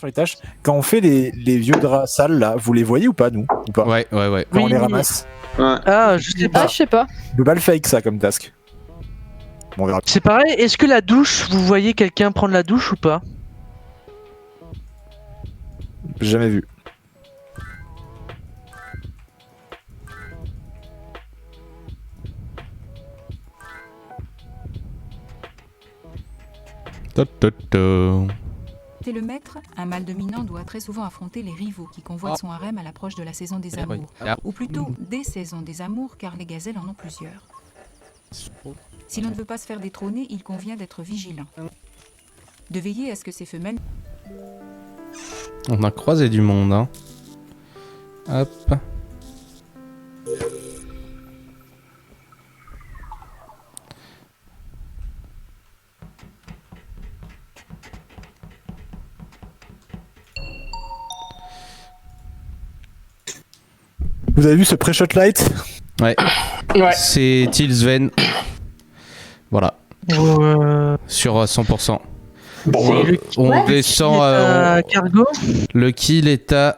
sur les tâches. Quand on fait les vieux draps sales là, vous les voyez ou pas, nous ou pas? Ouais. Quand on les ramasse. Ouais. Ah, je sais pas. Ah, je sais pas. Je peux pas le fake ça comme task. Bon, on verra. C'est pareil, est-ce que la douche, vous voyez quelqu'un prendre la douche ou pas? J'ai jamais vu. T'es le maître, un mâle dominant doit très souvent affronter les rivaux qui convoitent son harem à l'approche de la saison des amours. Ou plutôt, des saisons des amours, car les gazelles en ont plusieurs. Si l'on ne veut pas se faire détrôner, il convient d'être vigilant. De veiller à ce que ces femelles... On a croisé du monde, hein. Hop. Vous avez vu ce pré-shot light? Ouais. Ouais. C'est Tilsven. Voilà. Sur 100%. Bon, On descend à... Cargo. Le kill est à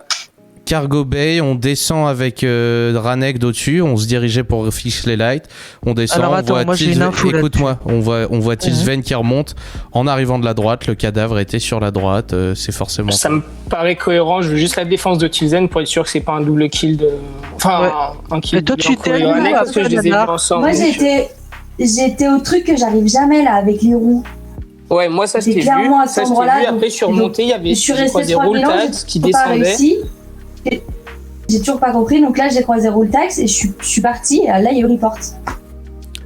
Cargo Bay. On descend avec Ranek d'au-dessus. On se dirigeait pour fixer les lights. On descend. Alors, on attends, voit moi, j'ai une info Écoute-moi. On voit Tilsven qui remonte. En arrivant de la droite, le cadavre était sur la droite. C'est forcément. ça me paraît cohérent. Je veux juste la défense de Tilzen pour être sûr que c'est pas un double kill de. Enfin, Ouais. un kill. Et toi, tu Bianco t'es et allé Ranek, où parce que je les ai vus après, ensemble. Moi j'étais au truc que j'arrive jamais là avec les roues. Ouais, moi ça J'étais c'était clairement vu. à Ça cet c'était vu. endroit-là, Après, donc- je suis remonté. Il y avait Je suis restée croisé 3 000 ans, Rolltax qui j'ai pas descendait. réussi. J'ai toujours pas compris, donc là j'ai croisé Rolltax et je suis partie et là il y a eu report.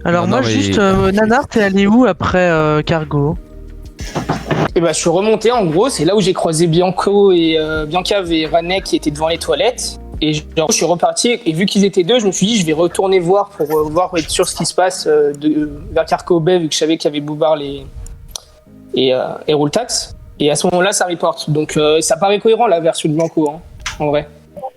Alors, Non, moi, non, mais- juste, Nanar, t'es allé où après Cargo? Et bah, je suis remonté en gros. C'est là où j'ai croisé Bianco et Biancav et Ranek qui étaient devant les toilettes. Et genre, je suis reparti et vu qu'ils étaient deux, je me suis dit je vais retourner voir pour être sûr ce qui se passe vers Cargo Bay vu que je savais qu'il y avait Boubard et Rolltax. Et à ce moment-là, ça reporte. Donc ça paraît cohérent la version de Bianco, hein, en vrai.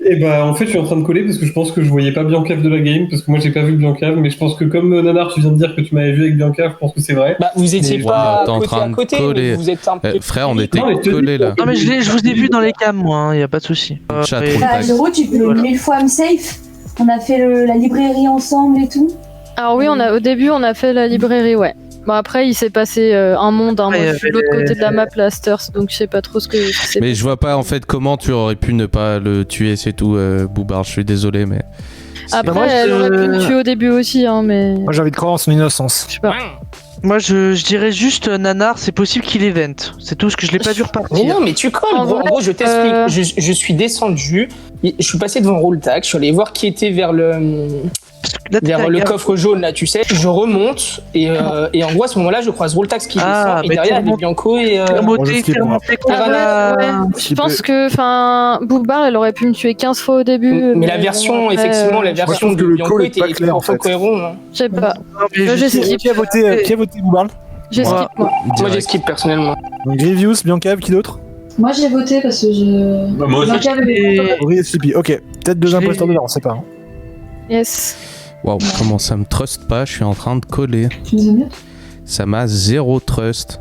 Et bah en fait je suis en train de coller parce que je pense que je voyais pas Biancav de la game parce que moi j'ai pas vu Biancav, mais je pense que comme Nanar tu viens de dire que tu m'avais vu avec Biancav, je pense que c'est vrai. Bah vous étiez Mais pas t'es en côté train à de côté, coller. mais vous êtes un peu. Frère, on était Non, mais collés là. Non, mais je vous ai vu dans les cams, moi, hein, y a pas de souci. Chat, Et- Rolltax. Bah, Zéro, tu peux Voilà. 1000 fois me safe. On a fait la librairie ensemble et tout. Alors oui, au début, on a fait la librairie, ouais. Bon, après, il s'est passé un monde, hein. Moi, Ouais, je suis de l'autre côté de la map, la Stars, donc je sais pas trop ce que c'est. Mais je vois pas en fait comment tu aurais pu ne pas le tuer, c'est tout, Boubard. Je suis désolé, mais. c'est- Après, moi, elle aurait pu le tuer au début aussi, hein, mais... Moi j'ai envie de croire en son innocence. Je sais pas. Moi, je dirais juste Nanar, c'est possible qu'il event. C'est tout ce que je l'ai pas vu Mais repartir. non, mais tu colles. En gros. En vrai, gros, je t'explique. Je suis descendu. Je suis passé devant Rolltax. Je suis allé voir qui était vers Là, t'es vers à le Gare. coffre jaune là, tu sais. Je remonte et en gros à ce moment-là, je croise Rolltax qui Ah, descend et mais derrière t'es il y avait Bianco et. T'es remonté, je skip, t'es remonté quoi, Ah, là ouais. Je pense que, enfin, Boubard, elle aurait pu me tuer 15 fois au début. Mais la version, effectivement, la Moi, je version trouve que de le Bianco call est était pas clair, en trop fait. cohérent. Hein. Je sais pas. Non, mais J'ai je- skip. Qui a voté Boubard? J'ai Moi. skip, moi. Moi j'ai Direct. skip personnellement. Donc Grievous, Biancav, qui d'autre? Moi j'ai voté parce que je. Bah, moi aussi. Bianca avait Et- voté. Ori et Sleepy. Ok, peut-être deux Je l'ai- imposteurs de là, on sait pas. Hein. Yes. Waouh, comment ça me trust pas? Je suis en train de coller. Tu nous aimes Ça m'a zéro trust.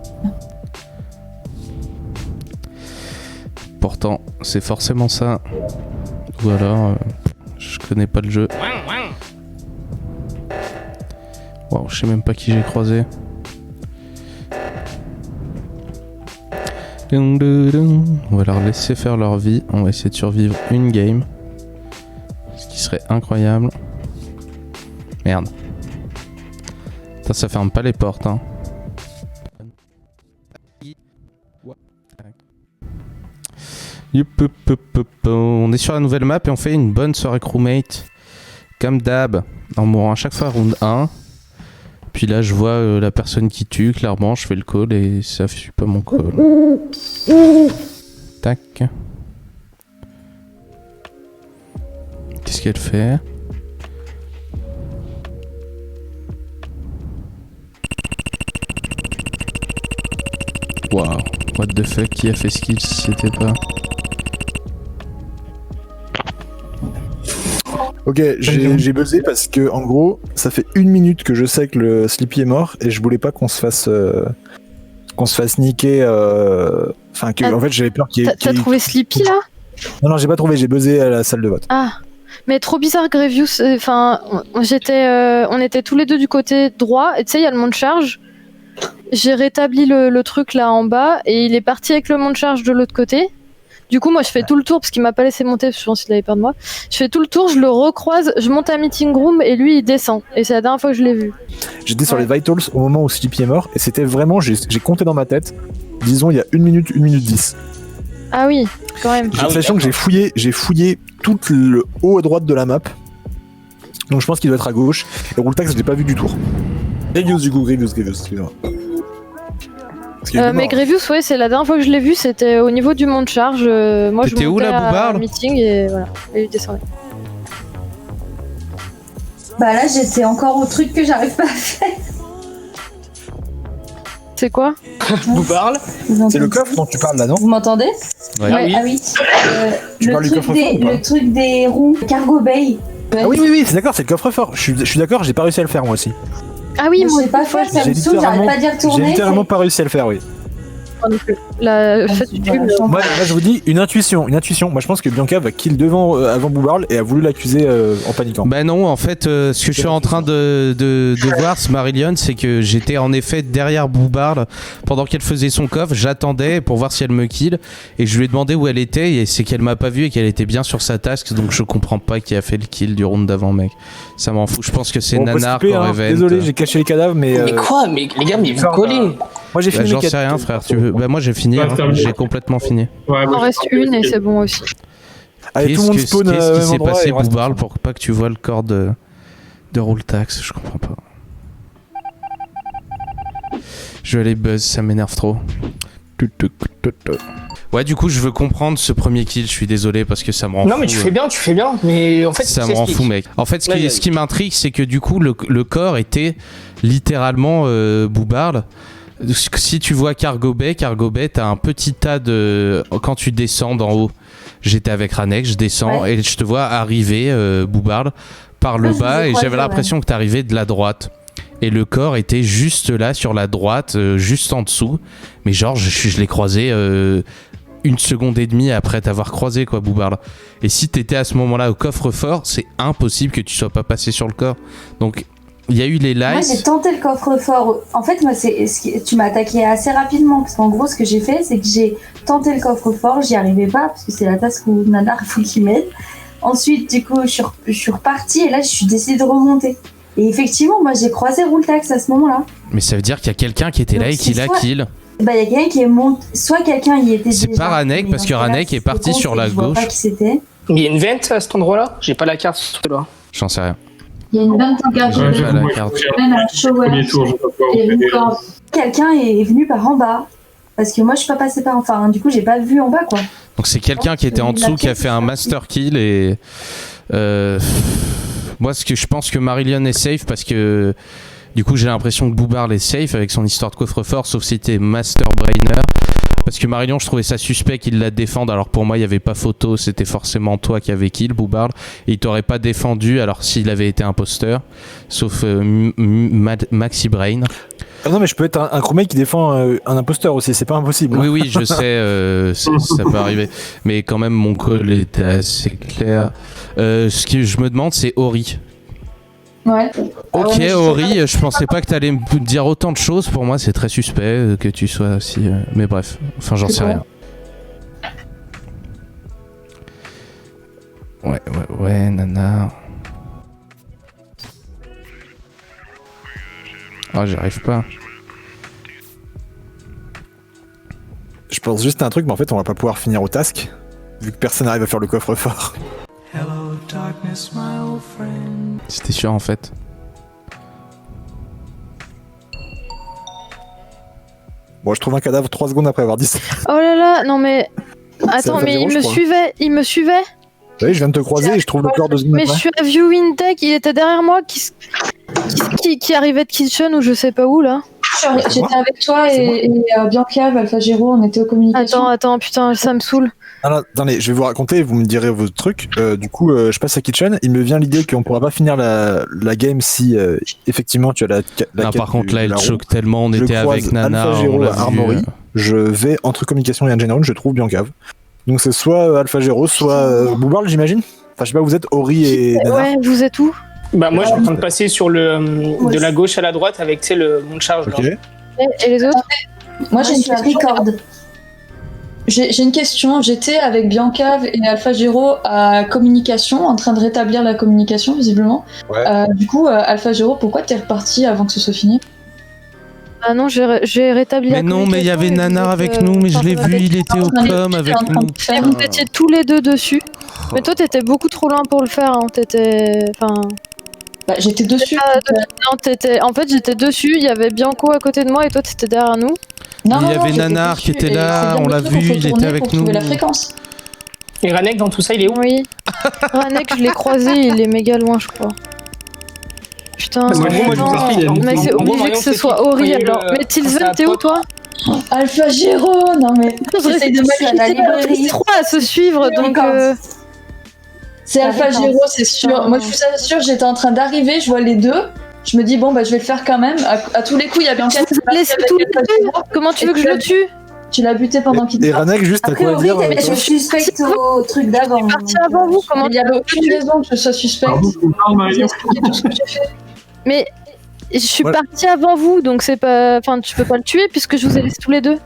Pourtant, c'est forcément ça. Ou alors, je connais pas le jeu. Waouh, je sais même pas qui j'ai croisé. On va leur laisser faire leur vie. On va essayer de survivre une game. Ce qui serait incroyable. Merde. Ça ferme pas les portes, hein. On est sur la nouvelle map et on fait une bonne soirée crewmate. Comme d'hab, en mourant à chaque fois round 1. Puis là, je vois la personne qui tue, clairement, je fais le call et ça suit pas mon call. Tac. Qu'est-ce qu'elle fait? Waouh, what the fuck, qui a fait ce kill si c'était pas... Ok, j'ai buzzé parce que en gros, ça fait 1 minute que je sais que le Sleepy est mort et je voulais pas qu'on se fasse qu'on se fasse niquer. Enfin, en fait, j'avais peur qu'il y ait. T'as trouvé Sleepy là? Non, j'ai pas trouvé, j'ai buzzé à la salle de vote. Ah, mais trop bizarre, Grevious. Enfin, on était tous les deux du côté droit, et tu sais, il y a le mont de charge. J'ai rétabli le truc là en bas, et il est parti avec le mont de charge de l'autre côté. Du coup, moi, je fais tout le tour parce qu'il m'a pas laissé monter. Je pense qu'il avait peur de moi. Je fais tout le tour, je le recroise, je monte à meeting room et lui, il descend. Et c'est la dernière fois que je l'ai vu. J'étais sur les vitals au moment où Sleepy est mort et c'était vraiment, j'ai compté dans ma tête. Disons, il y a 1 minute, 1 minute 10. Ah oui, quand même. J'ai l'impression que j'ai fouillé tout le haut à droite de la map. Donc je pense qu'il doit être à gauche. Et Roultax, je l'ai pas vu du tout. Grevious, du coup, Grevious, excusez-moi. Mais Grevious, ouais, c'est la dernière fois que je l'ai vu, c'était au niveau du mont de charge. Moi, je montais à meeting et voilà, et il descendait. Bah là, j'étais encore au truc que j'arrive pas à faire. C'est quoi? Vous parle. C'est le coffre dont tu parles là, non? Vous m'entendez? Ouais. Ah oui. Le truc des roues Cargo Bay. Ah oui, c'est d'accord, c'est le coffre-fort. Je suis d'accord, j'ai pas réussi à le faire moi aussi. Ah oui, moi j'ai pas fait, ça me saoule, j'arrête pas d'y retourner. J'ai littéralement pas réussi à le faire, oui. La fête du tube. Moi, je vous dis une intuition. Moi, je pense que Bianca va kill devant avant Boobarl et a voulu l'accuser en paniquant. Bah non, en fait, ce que je suis en train de voir, Marillion, c'est que j'étais en effet derrière Boobarl pendant qu'elle faisait son coffre. J'attendais pour voir si elle me kill et je lui ai demandé où elle était et c'est qu'elle m'a pas vu et qu'elle était bien sur sa task. Donc je comprends pas qui a fait le kill du round d'avant, mec. Ça m'en fout. Je pense que c'est Nanar qui aurait vent. Désolé, j'ai caché les cadavres, mais. Mais quoi? Mais les gars, mais vous collez. Moi j'ai fini. J'en sais rien, frère. Tu veux... Bah moi j'ai fini. J'ai complètement fini. Ouais, Il en reste une et c'est bon aussi. Allez, tout le monde spawn. Qu'est-ce qui s'est passé, Boobarl, pour pas que tu vois le corps de Roultax? Je comprends pas. Je vais aller buzz, ça m'énerve trop. Ouais, du coup, je veux comprendre ce premier kill. Je suis désolé parce que ça me rend fou. Non, mais tu fais bien. Mais en fait, ça me rend fou, mec. En fait, ce qui m'intrigue, c'est que du coup, le corps était littéralement Boobarl. Si tu vois Cargo Bay, t'as un petit tas de. Quand tu descends d'en haut, j'étais avec Ranek, je descends et je te vois arriver, Boobarl, par le bas et j'avais l'impression que t'arrivais de la droite. Et le corps était juste là sur la droite, juste en dessous. Mais genre, je l'ai croisé 1 seconde et demie après t'avoir croisé, quoi, Boobarl. Et si t'étais à ce moment-là au coffre-fort, c'est impossible que tu sois pas passé sur le corps. Donc, il y a eu les lives. Moi, j'ai tenté le coffre-fort. En fait, moi, tu m'as attaqué assez rapidement. Parce qu'en gros, ce que j'ai fait, c'est que j'ai tenté le coffre-fort. J'y arrivais pas, parce que c'est la task où Nanar, faut qu'il m'aide. Ensuite, du coup, je suis repartie et là, je suis décidée de remonter. Et effectivement, moi, j'ai croisé Roultax à ce moment-là. Mais ça veut dire qu'il y a quelqu'un qui était là et qui l'a kill. Bah, il y a quelqu'un qui est monté. Soit quelqu'un y était. C'est pas Ranek, parce que Ranek est parti sur la gauche. Je sais pas qui c'était. Mais il y a une vente à cet endroit-là? J'ai pas la carte sur ce là. J'en sais rien. Il y a une vente en carte. Quelqu'un est venu par en bas. Parce que moi, je suis pas passé par. Enfin, du coup, j'ai pas vu en bas, quoi. Donc, c'est quelqu'un qui était en dessous qui a fait un master kill et. Moi, je pense que Marillion est safe parce que du coup, j'ai l'impression que Boobarl est safe avec son histoire de coffre-fort, sauf si t'es Master Brainer. Parce que Marillion, je trouvais ça suspect qu'il la défende. Alors pour moi, il n'y avait pas photo, c'était forcément toi qui avais kill, Boobarl. Et il t'aurait pas défendu alors s'il avait été imposteur, sauf Maxi Brain. Ah non, mais je peux être un crewmate qui défend un imposteur aussi, c'est pas impossible. Oui, je sais, ça peut arriver. Mais quand même, mon call était assez clair. Ce que je me demande, c'est Ori. Ouais. Ok, Ori, je pensais pas que t'allais me dire autant de choses. Pour moi, c'est très suspect que tu sois si. Mais bref, enfin, j'en sais rien. Ouais, Nana. Ah, j'y arrive pas. Je pense juste à un truc, mais en fait, on va pas pouvoir finir au task, vu que personne n'arrive à faire le coffre-fort. C'était sûr, en fait. Bon, je trouve un cadavre 3 secondes après avoir dit ça. Oh là là, non mais. Attends, mais il me suivait. Oui, je viens de te croiser et je trouve le corps de secondes Mais après. je suis à Viewing Tech, il était derrière moi qui arrivait de Kitchen ou je sais pas où là. J'étais avec toi et Bianca, Alpha Gero, on était aux communications. Attends, putain, ça me saoule. Alors, attendez, je vais vous raconter, vous me direz vos trucs. Du coup, je passe à Kitchen. Il me vient l'idée qu'on pourra pas finir la game si effectivement tu as la Non, quête par contre, du là, il larron. choque tellement. On Je était croise avec Nana, Alpha on Gero l'a à vu. Armory. Je vais entre communication et Engine Room, je trouve Biancave. Donc c'est soit Alpha Gero, soit Boobarl, j'imagine. Enfin, je sais pas, vous êtes Ori et Nana. Ouais, vous êtes où? Bah, moi, je suis en train de passer sur de la gauche à la droite avec, tu sais, le monte charge. Ok. là. Et les autres? Moi, je suis à Record. J'ai une question. J'étais avec Biancave et Alpha Gero à communication, en train de rétablir la communication, visiblement. Ouais. Du coup, Alpha Gero, pourquoi t'es reparti avant que ce soit fini? Ah non, j'ai rétabli la Mais non, mais il y avait communication et Nanar vous avec êtes, nous, mais je enfin, l'ai vous vu, êtes- il était au com avec nous. Et vous étiez tous les deux dessus. Mais toi, t'étais beaucoup trop loin pour le faire. Hein. T'étais. Enfin. Bah, j'étais dessus. Non, t'étais. En fait, j'étais dessus. Il y avait Bianco à côté de moi et toi, t'étais derrière nous. Non, Il y non, avait j'étais Nanar dessus, qui était et là, c'est bien on l'a dessus qu'on vu, faut il était tourner avec pour trouver nous. la fréquence. Et Ranek, dans tout ça, il est où? Oui. Ranek, je l'ai croisé. Il est méga loin, je crois. Putain. Parce que moi, je non. vous explique, il y a une- Mais c'est en gros, obligé que Marion, ce c'est soit qui Ori croyait alors. le- Mais Tilsven, c'est t'es où un toi? Alpha Gero, non mais j'essaye de Je suis à la m'acheter. librairie. Trois à se suivre, donc. C'est Alpha Fréquence. Gero, c'est sûr. Moi, je suis sûre, j'étais en train d'arriver, je vois les deux. Je me dis, bon, bah, je vais le faire quand même. À tous les coups, il y a bien Tu l'as laissé tous les deux. Comment tu veux que je le tue? Tu l'as buté pendant qu'il Et était Ranek, juste, t'as Après, quoi à oui, dire mais je suspecte au truc d'avant. Je suis partie avant vous. Comment Il n'y avait aucune raison que je sois suspecte. Pardon, on parle, Marie. J'ai expliqué tout ce que j'ai fait. Mais je suis Voilà. partie avant vous, donc c'est pas. Enfin, tu peux pas le tuer puisque je vous ai laissé tous les deux.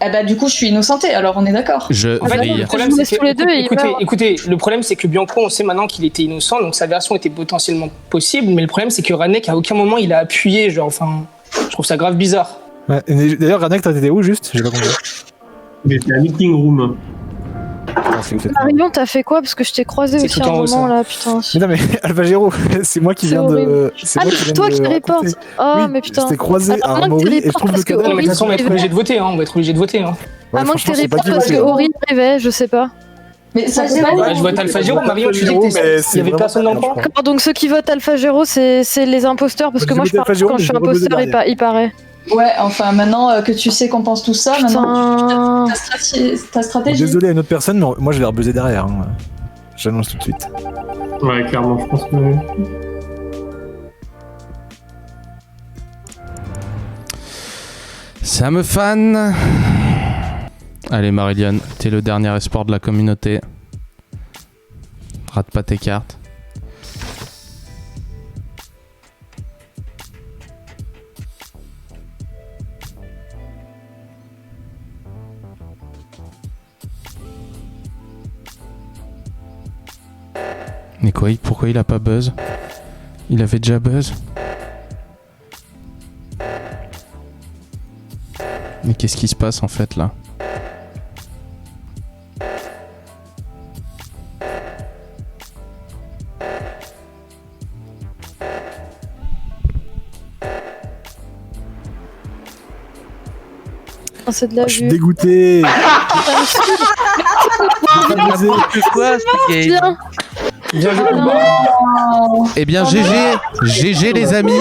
Eh bah, du coup, je suis innocentée, alors on est d'accord. Je En fait, vrille. le problème, Je vous c'est laisse que, tous les deux et il écoutez, meurt. écoutez, le problème, c'est que Bianco, on sait maintenant qu'il était innocent, donc sa version était potentiellement possible, mais le problème, c'est que Ranek, à aucun moment, il a appuyé, genre, enfin, je trouve ça grave bizarre. Ouais, et d'ailleurs, Ranek, t'étais où juste? J'ai pas compris. Il était à meeting room. Marion, t'as fait quoi? Parce que je t'ai croisé C'est aussi tout un en haut, moment ça. là, putain. Mais non, mais Alpha Gero, c'est moi qui C'est viens de. horrible. C'est Ah, moi mais qui c'est viens toi de qui raconter. reportes. Oh, Oui, mais putain. C'était croisé Alors, à à moins que Armory tu et je trouve le reportes, parce que cadavre. Non, mais de toute façon, on va être arrivait. obligé de voter, hein, on va être obligé de voter, hein. Ouais, À moins que tu franchement, c'est pas reportes qui parce que voter. Ori arrivait, je sais pas. Mais ça, Ouais, c'est pas Ouais, je vote Alpha Gero, Marion, tu dis que il y avait personne dans le coin? D'accord, donc ceux qui votent Alpha Gero, c'est les imposteurs, parce que J'ai moi je voté parle Alpha Gero, quand je mais suis je vais rebuzzer imposteur, il paraît. Ouais, enfin, maintenant que tu sais qu'on pense tout ça, maintenant, Putain. ta stratégie. Désolé à une autre personne, mais moi je vais rebuzzer derrière. Hein. J'annonce tout de suite. Ouais, clairement, je pense que. Ça me fan. Allez, Marillion, t'es le dernier espoir de la communauté. Rate pas tes cartes. Mais quoi, pourquoi il a pas buzz? Il avait déjà buzz? Mais qu'est-ce qui se passe en fait là? C'est de la Je suis vue. dégoûté. Quoi, ce game? Bien. Bien joué. Eh bien GG, GG les amis.